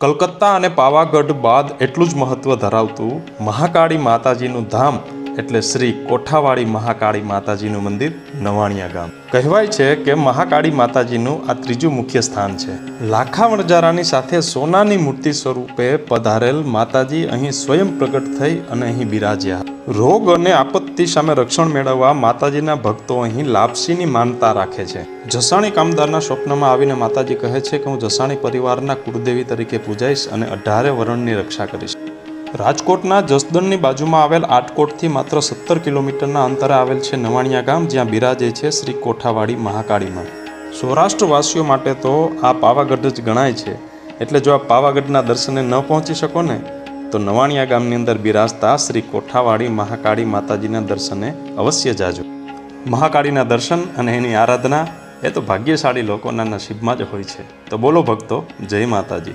કલકત્તા અને પાવાગઢ બાદ એટલું જ મહત્વ ધરાવતું મહાકાળી માતાજીનું ધામ એટલે શ્રી કોઠાવાળી મહાકાળી માતાજીનું મંદિર નવાણિયા ગામ. કહેવાય છે કે મહાકાળી માતાજીનું આ ત્રીજું મુખ્ય સ્થાન છે. લાખા વણજારાની સાથે સોનાની મૂર્તિ સ્વરૂપે પધારેલ માતાજી અહીં સ્વયં પ્રગટ થઈ અને અહીં બિરાજ્યા. રોગ અને આપત્તિ સામે રક્ષણ મેળવવા માતાજીના ભક્તો અહીં લાપસીની માનતા રાખે છે. જસાણી કામદારના સ્વપ્નમાં આવીને માતાજી કહે છે કે હું જસાણી પરિવારના કુળદેવી તરીકે પૂજાઈશ અને 18 વરણની રક્ષા કરીશ. રાજકોટના જસદણની બાજુમાં આવેલ આટકોટથી માત્ર 17 કિલોમીટરના અંતરે આવેલ છે નવાણિયા ગામ, જ્યાં બિરાજે છે શ્રી કોઠાવાળી મહાકાળીમાં. સૌરાષ્ટ્રવાસીઓ માટે તો આ પાવાગઢ જ ગણાય છે. એટલે જો આ પાવાગઢના દર્શને ન પહોંચી શકો ને તો નવાણિયા ગામની અંદર બિરાજતા શ્રી કોઠાવાળી મહાકાળી માતાજીના દર્શને અવશ્ય જાજો. મહાકાળીના દર્શન અને એની આરાધના એ તો ભાગ્યશાળી લોકોના નસીબમાં જ હોય છે. તો બોલો ભક્તો, જય માતાજી.